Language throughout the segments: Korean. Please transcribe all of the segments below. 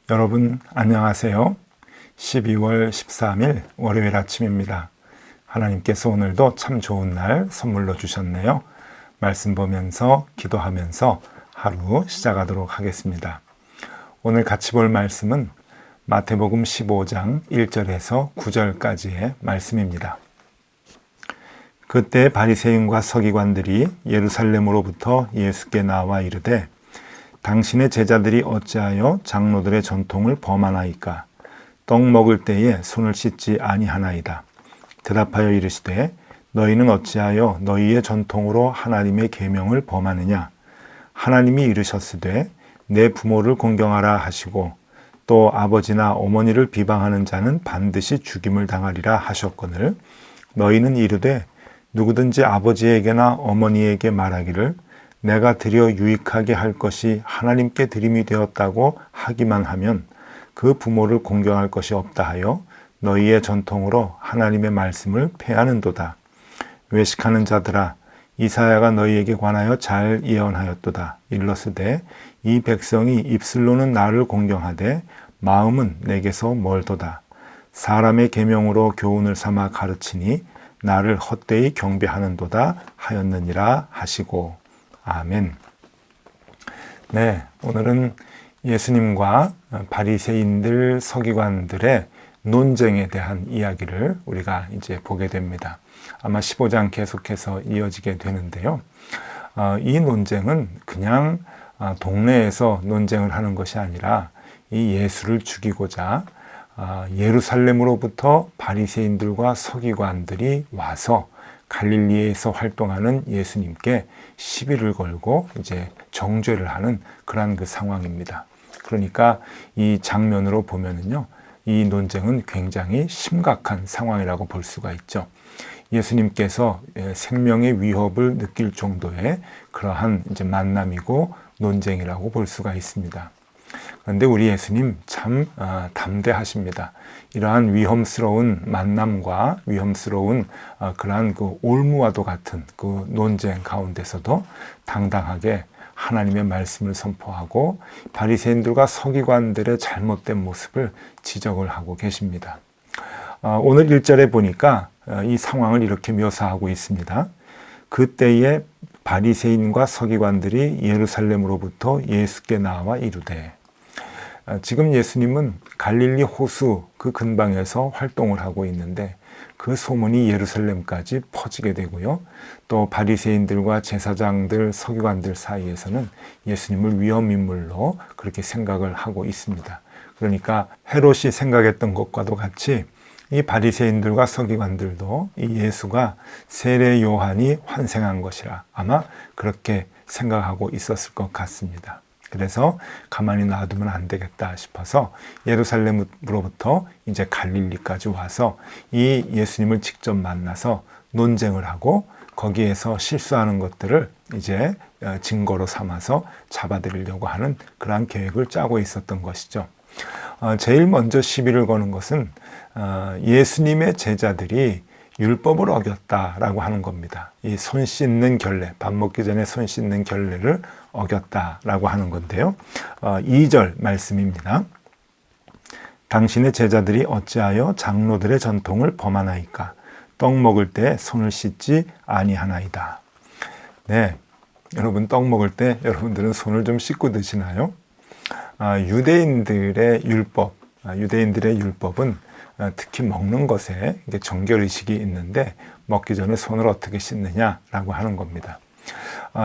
여러분 안녕하세요. 12월 13일 월요일 아침입니다. 하나님께서 오늘도 참 좋은 날 선물로 주셨네요. 말씀 보면서 기도하면서 하루 시작하도록 하겠습니다. 오늘 같이 볼 말씀은 마태복음 15장 1절에서 9절까지의 말씀입니다. 그때 바리새인과 서기관들이 예루살렘으로부터 예수께 나와 이르되 당신의 제자들이 어찌하여 장로들의 전통을 범하나이까? 떡 먹을 때에 손을 씻지 아니하나이다. 대답하여 이르시되 너희는 어찌하여 너희의 전통으로 하나님의 계명을 범하느냐? 하나님이 이르셨으되 내 부모를 공경하라 하시고 또 아버지나 어머니를 비방하는 자는 반드시 죽임을 당하리라 하셨거늘 너희는 이르되 누구든지 아버지에게나 어머니에게 말하기를 내가 드려 유익하게 할 것이 하나님께 드림이 되었다고 하기만 하면 그 부모를 공경할 것이 없다 하여 너희의 전통으로 하나님의 말씀을 폐하는도다. 외식하는 자들아 이사야가 너희에게 관하여 잘 예언하였도다. 일러스되 이 백성이 입술로는 나를 공경하되 마음은 내게서 멀도다. 사람의 계명으로 교훈을 삼아 가르치니 나를 헛되이 경배하는도다 하였느니라 하시고 아멘. 네, 오늘은 예수님과 바리새인들, 서기관들의 논쟁에 대한 이야기를 우리가 이제 보게 됩니다. 아마 15장 계속해서 이어지게 되는데요. 이 논쟁은 그냥 동네에서 논쟁을 하는 것이 아니라 이 예수를 죽이고자 예루살렘으로부터 바리새인들과 서기관들이 와서 갈릴리에서 활동하는 예수님께 시비를 걸고 이제 정죄를 하는 그러한 그 상황입니다. 그러니까 이 장면으로 보면은요, 이 논쟁은 굉장히 심각한 상황이라고 볼 수가 있죠. 예수님께서 생명의 위협을 느낄 정도의 그러한 이제 만남이고 논쟁이라고 볼 수가 있습니다. 그런데 우리 예수님 참 담대하십니다. 이러한 위험스러운 만남과 위험스러운 그러한 그 올무와도 같은 그 논쟁 가운데서도 당당하게 하나님의 말씀을 선포하고 바리새인들과 서기관들의 잘못된 모습을 지적을 하고 계십니다. 오늘 1절에 보니까 이 상황을 이렇게 묘사하고 있습니다. 그때에 바리새인과 서기관들이 예루살렘으로부터 예수께 나와 이르되 지금 예수님은 갈릴리 호수 그 근방에서 활동을 하고 있는데 그 소문이 예루살렘까지 퍼지게 되고요. 또 바리새인들과 제사장들, 서기관들 사이에서는 예수님을 위험인물로 그렇게 생각을 하고 있습니다. 그러니까 헤롯이 생각했던 것과도 같이 이 바리새인들과 서기관들도 이 예수가 세례 요한이 환생한 것이라 아마 그렇게 생각하고 있었을 것 같습니다. 그래서 가만히 놔두면 안 되겠다 싶어서 예루살렘으로부터 이제 갈릴리까지 와서 이 예수님을 직접 만나서 논쟁을 하고 거기에서 실수하는 것들을 이제 증거로 삼아서 잡아들이려고 하는 그러한 계획을 짜고 있었던 것이죠. 제일 먼저 시비를 거는 것은 예수님의 제자들이 율법을 어겼다라고 하는 겁니다. 이 손 씻는 결례, 밥 먹기 전에 손 씻는 결례를 어겼다라고 하는 건데요. 2절 말씀입니다. 당신의 제자들이 어찌하여 장로들의 전통을 범하나이까? 떡 먹을 때 손을 씻지 아니하나이다. 네, 여러분 떡 먹을 때 여러분들은 손을 좀 씻고 드시나요? 유대인들의 율법은 특히 먹는 것에 정결의식이 있는데 먹기 전에 손을 어떻게 씻느냐라고 하는 겁니다.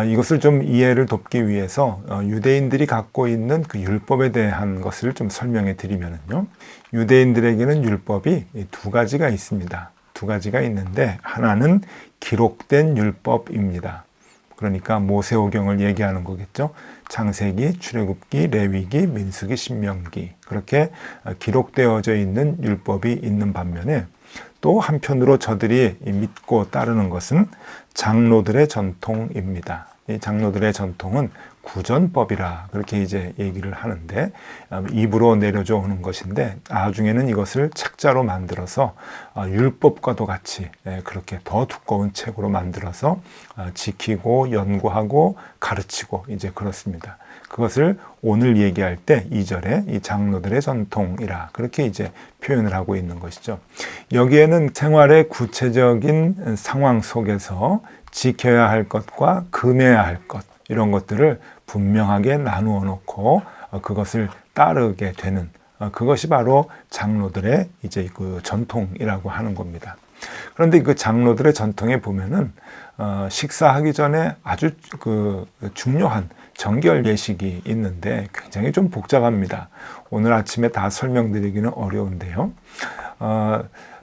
이것을 좀 이해를 돕기 위해서 유대인들이 갖고 있는 그 율법에 대한 것을 좀 설명해 드리면요. 유대인들에게는 율법이 두 가지가 있습니다. 두 가지가 있는데 하나는 기록된 율법입니다. 그러니까 모세오경을 얘기하는 거겠죠. 창세기, 출애굽기, 레위기, 민수기, 신명기 그렇게 기록되어져 있는 율법이 있는 반면에 또 한편으로 저들이 믿고 따르는 것은 장로들의 전통입니다. 이 장로들의 전통은 구전법이라 그렇게 이제 얘기를 하는데, 입으로 내려져 오는 것인데 나중에는 이것을 책자로 만들어서 율법과도 같이 그렇게 더 두꺼운 책으로 만들어서 지키고 연구하고 가르치고 이제 그렇습니다. 그것을 오늘 얘기할 때 2절에 이 장로들의 전통이라 그렇게 이제 표현을 하고 있는 것이죠. 여기에는 생활의 구체적인 상황 속에서 지켜야 할 것과 금해야 할 것, 이런 것들을 분명하게 나누어 놓고 그것을 따르게 되는, 그것이 바로 장로들의 이제 그 전통이라고 하는 겁니다. 그런데 그 장로들의 전통에 보면은 식사하기 전에 아주 그 중요한 정결 예식이 있는데 굉장히 좀 복잡합니다. 오늘 아침에 다 설명드리기는 어려운데요.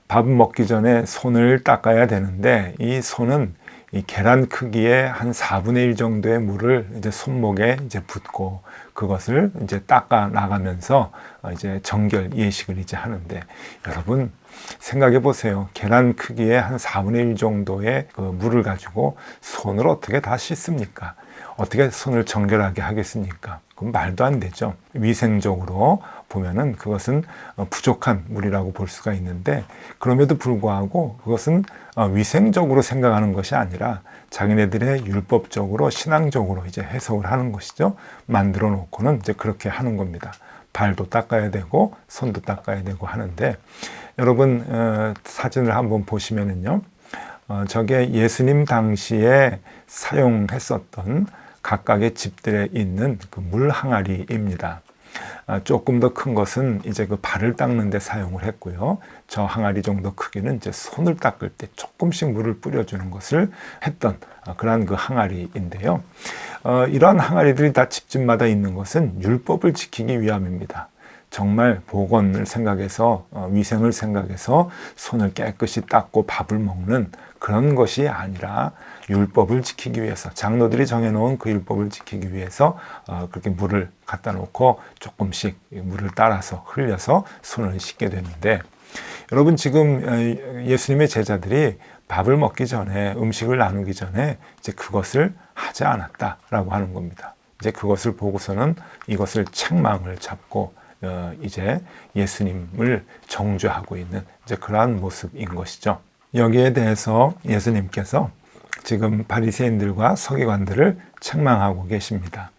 밥 먹기 전에 손을 닦아야 되는데 이 손은 이 계란 크기의 한 4분의 1 정도의 물을 이제 손목에 이제 붓고 그것을 이제 닦아 나가면서 이제 정결 예식을 이제 하는데, 여러분 생각해 보세요. 계란 크기의 한 4분의 1 정도의 그 물을 가지고 손을 어떻게 다 씻습니까? 어떻게 손을 정결하게 하겠습니까? 그건 말도 안 되죠. 위생적으로 보면은 그것은 부족한 물이라고 볼 수가 있는데, 그럼에도 불구하고 그것은 위생적으로 생각하는 것이 아니라 자기네들의 율법적으로 신앙적으로 이제 해석을 하는 것이죠. 만들어 놓고는 이제 그렇게 하는 겁니다. 발도 닦아야 되고 손도 닦아야 되고 하는데, 여러분 사진을 한번 보시면은요, 저게 예수님 당시에 사용했었던 각각의 집들에 있는 그 물 항아리입니다. 조금 더 큰 것은 이제 그 발을 닦는 데 사용을 했고요. 저 항아리 정도 크기는 이제 손을 닦을 때 조금씩 물을 뿌려주는 것을 했던 그러한 그 항아리인데요. 이러한 항아리들이 다 집집마다 있는 것은 율법을 지키기 위함입니다. 정말 보건을 생각해서 위생을 생각해서 손을 깨끗이 닦고 밥을 먹는 그런 것이 아니라 율법을 지키기 위해서, 장로들이 정해놓은 그 율법을 지키기 위해서 그렇게 물을 갖다 놓고 조금씩 물을 따라서 흘려서 손을 씻게 되는데, 여러분 지금 예수님의 제자들이 밥을 먹기 전에, 음식을 나누기 전에 이제 그것을 하지 않았다라고 하는 겁니다. 이제 그것을 보고서는 이것을 책망을 잡고 이제 예수님을 정죄하고 있는 이제 그러한 모습인 것이죠. 여기에 대해서 예수님께서 지금 바리새인들과 서기관들을 책망하고 계십니다.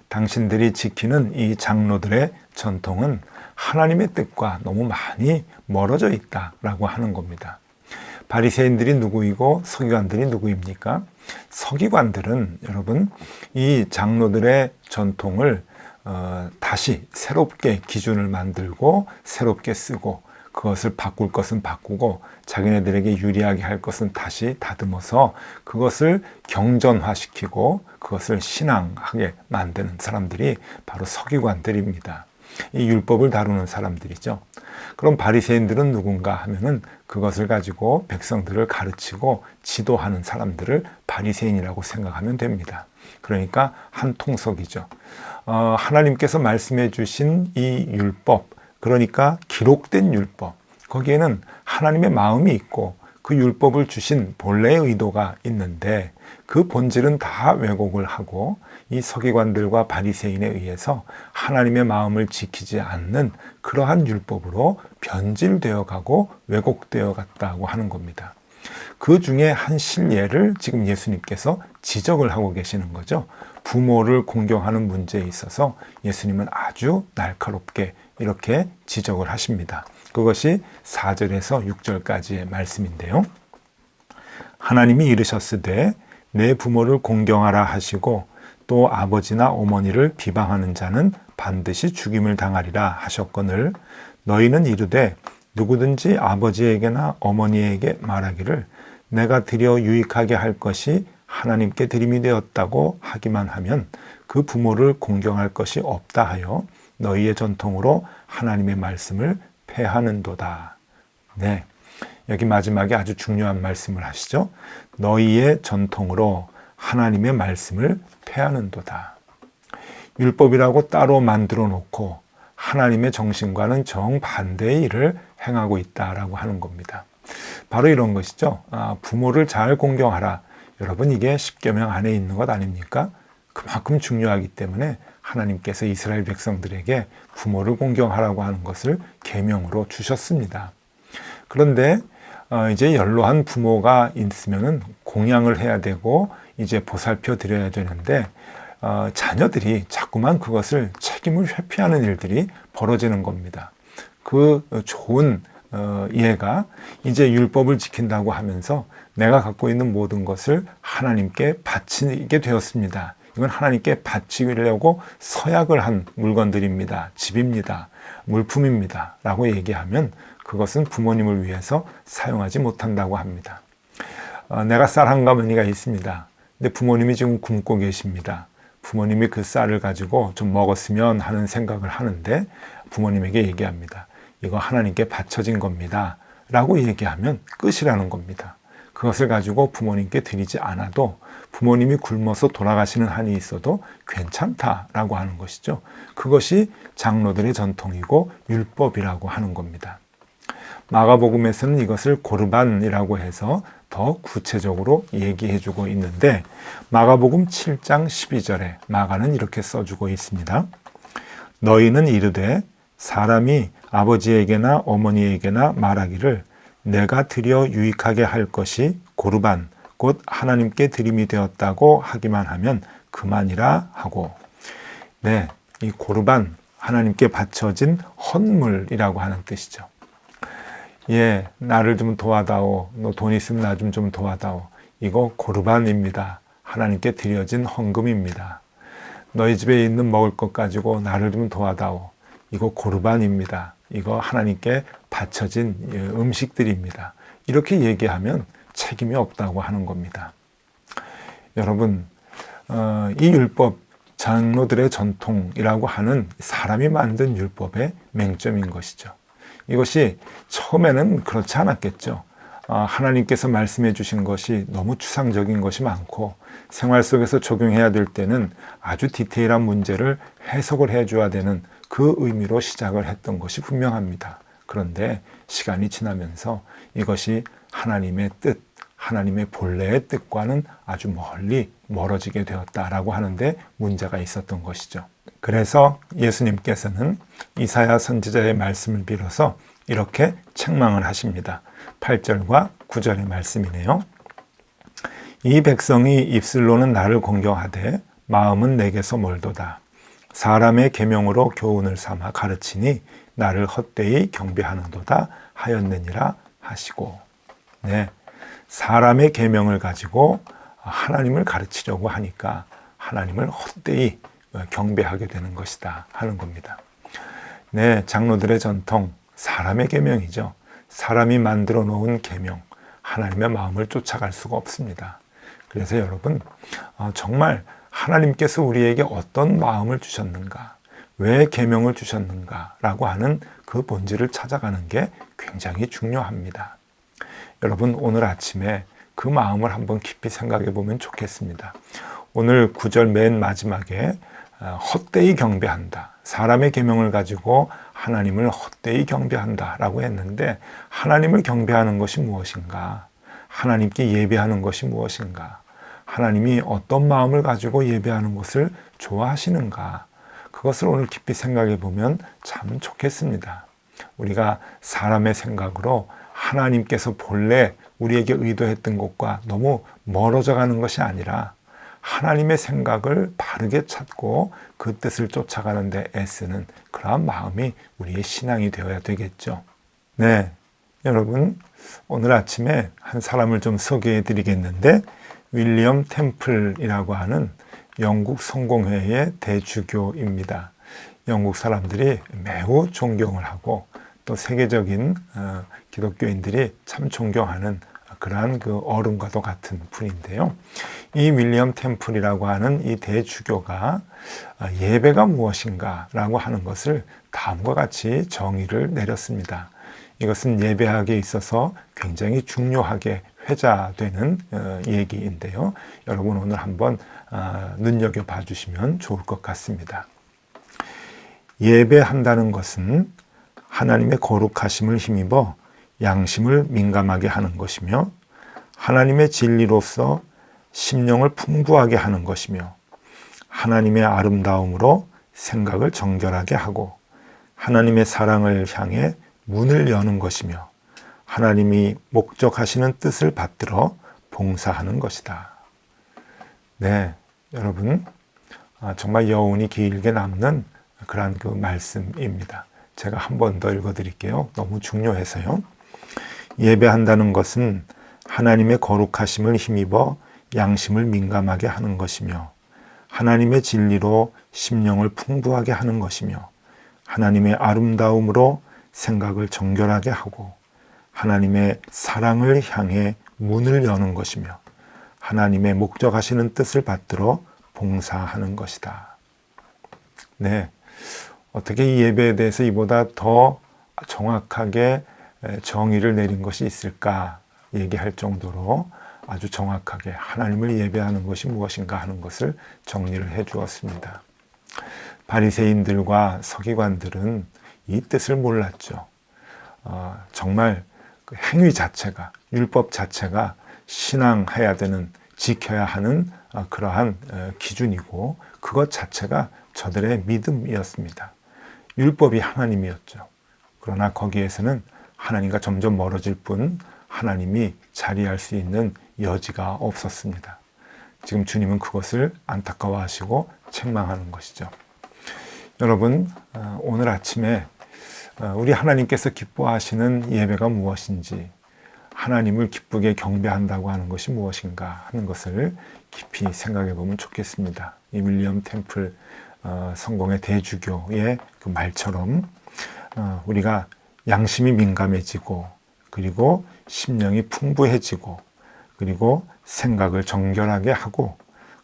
당신들이 지키는 이 장로들의 전통은 하나님의 뜻과 너무 많이 멀어져 있다라고 하는 겁니다. 바리새인들이 누구이고 서기관들이 누구입니까? 서기관들은 여러분 이 장로들의 전통을 다시 새롭게 기준을 만들고 새롭게 쓰고, 그것을 바꿀 것은 바꾸고 자기네들에게 유리하게 할 것은 다시 다듬어서 그것을 경전화시키고 그것을 신앙하게 만드는 사람들이 바로 서기관들입니다. 이 율법을 다루는 사람들이죠. 그럼 바리새인들은 누군가 하면은 그것을 가지고 백성들을 가르치고 지도하는 사람들을 바리새인이라고 생각하면 됩니다. 그러니까 한 통속이죠. 하나님께서 말씀해 주신 이 율법, 그러니까 기록된 율법, 거기에는 하나님의 마음이 있고 그 율법을 주신 본래의 의도가 있는데 그 본질은 다 왜곡을 하고 이 서기관들과 바리새인에 의해서 하나님의 마음을 지키지 않는 그러한 율법으로 변질되어 가고 왜곡되어 갔다고 하는 겁니다. 그 중에 한 실례를 지금 예수님께서 지적을 하고 계시는 거죠. 부모를 공경하는 문제에 있어서 예수님은 아주 날카롭게 이렇게 지적을 하십니다. 그것이 4절에서 6절까지의 말씀인데요. 하나님이 이르셨으되 내 부모를 공경하라 하시고 또 아버지나 어머니를 비방하는 자는 반드시 죽임을 당하리라 하셨거늘, 너희는 이르되 누구든지 아버지에게나 어머니에게 말하기를 내가 드려 유익하게 할 것이 하나님께 드림이 되었다고 하기만 하면 그 부모를 공경할 것이 없다 하여 너희의 전통으로 하나님의 말씀을 폐하는도다. 네, 여기 마지막에 아주 중요한 말씀을 하시죠. 너희의 전통으로 하나님의 말씀을 폐하는도다. 율법이라고 따로 만들어 놓고 하나님의 정신과는 정반대의 일을 행하고 있다라고 하는 겁니다. 바로 이런 것이죠. 부모를 잘 공경하라. 여러분 이게 십계명 안에 있는 것 아닙니까? 그만큼 중요하기 때문에 하나님께서 이스라엘 백성들에게 부모를 공경하라고 하는 것을 계명으로 주셨습니다. 그런데 이제 연로한 부모가 있으면은 공양을 해야 되고 이제 보살펴 드려야 되는데 자녀들이 자꾸만 그것을 책임을 회피하는 일들이 벌어지는 겁니다. 그 좋은 예가 이제 율법을 지킨다고 하면서 내가 갖고 있는 모든 것을 하나님께 바치게 되었습니다. 이건 하나님께 바치려고 서약을 한 물건들입니다. 집입니다. 물품입니다. 라고 얘기하면 그것은 부모님을 위해서 사용하지 못한다고 합니다. 내가 쌀 한 가마니가 있습니다. 근데 부모님이 지금 굶고 계십니다. 부모님이 그 쌀을 가지고 좀 먹었으면 하는 생각을 하는데 부모님에게 얘기합니다. 이거 하나님께 바쳐진 겁니다. 라고 얘기하면 끝이라는 겁니다. 그것을 가지고 부모님께 드리지 않아도 부모님이 굶어서 돌아가시는 한이 있어도 괜찮다라고 하는 것이죠. 그것이 장로들의 전통이고 율법이라고 하는 겁니다. 마가복음에서는 이것을 고르반이라고 해서 더 구체적으로 얘기해주고 있는데 마가복음 7장 12절에 마가는 이렇게 써주고 있습니다. 너희는 이르되 사람이 아버지에게나 어머니에게나 말하기를 내가 드려 유익하게 할 것이 고르반 곧 하나님께 드림이 되었다고 하기만 하면 그만이라 하고, 네, 이 고르반 하나님께 바쳐진 헌물이라고 하는 뜻이죠. 예, 나를 좀 도와다오. 너 돈 있으면 나 좀 도와다오. 이거 고르반입니다. 하나님께 드려진 헌금입니다. 너희 집에 있는 먹을 것 가지고 나를 좀 도와다오. 이거 고르반입니다. 이거 하나님께 바쳐진 음식들입니다. 이렇게 얘기하면 책임이 없다고 하는 겁니다. 여러분, 이 율법, 장로들의 전통이라고 하는 사람이 만든 율법의 맹점인 것이죠. 이것이 처음에는 그렇지 않았겠죠. 하나님께서 말씀해 주신 것이 너무 추상적인 것이 많고 생활 속에서 적용해야 될 때는 아주 디테일한 문제를 해석을 해줘야 되는 그 의미로 시작을 했던 것이 분명합니다. 그런데 시간이 지나면서 이것이 하나님의 뜻, 하나님의 본래의 뜻과는 아주 멀리 멀어지게 되었다라고 하는데 문제가 있었던 것이죠. 그래서 예수님께서는 이사야 선지자의 말씀을 빌어서 이렇게 책망을 하십니다. 8절과 9절의 말씀이네요. 이 백성이 입술로는 나를 공경하되 마음은 내게서 멀도다. 사람의 계명으로 교훈을 삼아 가르치니 나를 헛되이 경배하는도다 하였느니라 하시고, 네, 사람의 계명을 가지고 하나님을 가르치려고 하니까 하나님을 헛되이 경배하게 되는 것이다 하는 겁니다. 네, 장로들의 전통, 사람의 계명이죠. 사람이 만들어 놓은 계명, 하나님의 마음을 쫓아갈 수가 없습니다. 그래서 여러분, 정말 하나님께서 우리에게 어떤 마음을 주셨는가, 왜 계명을 주셨는가라고 하는 그 본질을 찾아가는 게 굉장히 중요합니다. 여러분, 오늘 아침에 그 마음을 한번 깊이 생각해 보면 좋겠습니다. 오늘 9절 맨 마지막에 헛되이 경배한다. 사람의 계명을 가지고 하나님을 헛되이 경배한다 라고 했는데 하나님을 경배하는 것이 무엇인가? 하나님께 예배하는 것이 무엇인가? 하나님이 어떤 마음을 가지고 예배하는 것을 좋아하시는가? 그것을 오늘 깊이 생각해 보면 참 좋겠습니다. 우리가 사람의 생각으로 하나님께서 본래 우리에게 의도했던 것과 너무 멀어져 가는 것이 아니라 하나님의 생각을 바르게 찾고 그 뜻을 쫓아가는 데 애쓰는 그러한 마음이 우리의 신앙이 되어야 되겠죠. 네, 여러분, 오늘 아침에 한 사람을 좀 소개해 드리겠는데 윌리엄 템플이라고 하는 영국 성공회의 대주교입니다. 영국 사람들이 매우 존경을 하고 또 세계적인 기독교인들이 참 존경하는 그러한 그 어른과도 같은 분인데요. 이 윌리엄 템플이라고 하는 이 대주교가 예배가 무엇인가라고 하는 것을 다음과 같이 정의를 내렸습니다. 이것은 예배하기에 있어서 굉장히 중요하게 회자되는 얘기인데요. 여러분 오늘 한번 눈여겨봐 주시면 좋을 것 같습니다. 예배한다는 것은 하나님의 거룩하심을 힘입어 양심을 민감하게 하는 것이며 하나님의 진리로서 심령을 풍부하게 하는 것이며 하나님의 아름다움으로 생각을 정결하게 하고 하나님의 사랑을 향해 문을 여는 것이며 하나님이 목적하시는 뜻을 받들어 봉사하는 것이다. 네, 여러분 정말 여운이 길게 남는 그러한 그 말씀입니다. 제가 한 번 더 읽어드릴게요. 너무 중요해서요. 예배한다는 것은 하나님의 거룩하심을 힘입어 양심을 민감하게 하는 것이며 하나님의 진리로 심령을 풍부하게 하는 것이며 하나님의 아름다움으로 생각을 정결하게 하고 하나님의 사랑을 향해 문을 여는 것이며 하나님의 목적하시는 뜻을 받들어 봉사하는 것이다. 네, 어떻게 이 예배에 대해서 이보다 더 정확하게 정의를 내린 것이 있을까 얘기할 정도로 아주 정확하게 하나님을 예배하는 것이 무엇인가 하는 것을 정리를 해 주었습니다. 바리새인들과 서기관들은 이 뜻을 몰랐죠. 정말 그 행위 자체가, 율법 자체가 신앙해야 되는, 지켜야 하는 그러한 기준이고 그것 자체가 저들의 믿음이었습니다. 율법이 하나님이었죠. 그러나 거기에서는 하나님과 점점 멀어질 뿐 하나님이 자리할 수 있는 여지가 없었습니다. 지금 주님은 그것을 안타까워하시고 책망하는 것이죠. 여러분, 오늘 아침에 우리 하나님께서 기뻐하시는 예배가 무엇인지, 하나님을 기쁘게 경배한다고 하는 것이 무엇인가 하는 것을 깊이 생각해 보면 좋겠습니다. 이 윌리엄 템플 성공의 대주교의 그 말처럼 우리가 양심이 민감해지고 그리고 심령이 풍부해지고 그리고 생각을 정결하게 하고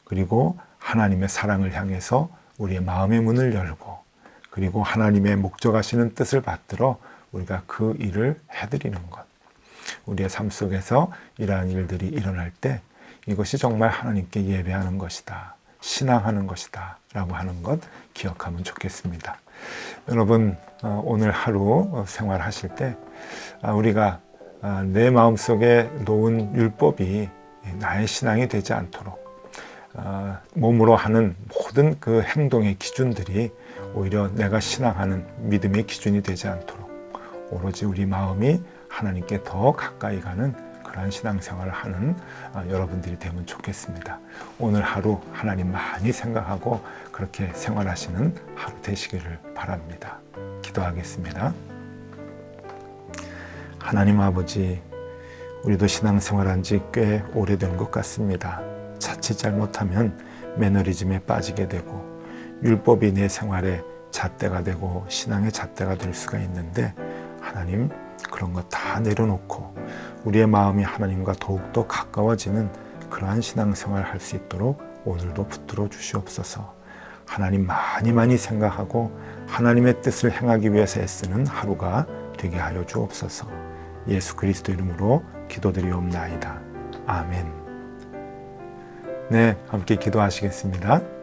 그리고 하나님의 사랑을 향해서 우리의 마음의 문을 열고 그리고 하나님의 목적하시는 뜻을 받들어 우리가 그 일을 해드리는 것. 우리의 삶 속에서 이러한 일들이 일어날 때 이것이 정말 하나님께 예배하는 것이다. 신앙하는 것이다. 라고 하는 것 기억하면 좋겠습니다. 여러분, 오늘 하루 생활하실 때 우리가 내 마음속에 놓은 율법이 나의 신앙이 되지 않도록 몸으로 하는 모든 그 행동의 기준들이 오히려 내가 신앙하는 믿음의 기준이 되지 않도록 오로지 우리 마음이 하나님께 더 가까이 가는 그러한 신앙생활을 하는 여러분들이 되면 좋겠습니다. 오늘 하루 하나님 많이 생각하고 그렇게 생활하시는 하루 되시기를 바랍니다. 기도하겠습니다. 하나님 아버지, 우리도 신앙생활한 지 꽤 오래된 것 같습니다. 자칫 잘못하면 매너리즘에 빠지게 되고 율법이 내 생활의 잣대가 되고 신앙의 잣대가 될 수가 있는데 하나님, 그런 것 다 내려놓고 우리의 마음이 하나님과 더욱더 가까워지는 그러한 신앙생활을 할 수 있도록 오늘도 붙들어 주시옵소서. 하나님 많이 생각하고 하나님의 뜻을 행하기 위해서 애쓰는 하루가 되게 하여 주옵소서. 예수 그리스도 이름으로 기도드리옵나이다. 아멘. 네, 함께 기도하시겠습니다.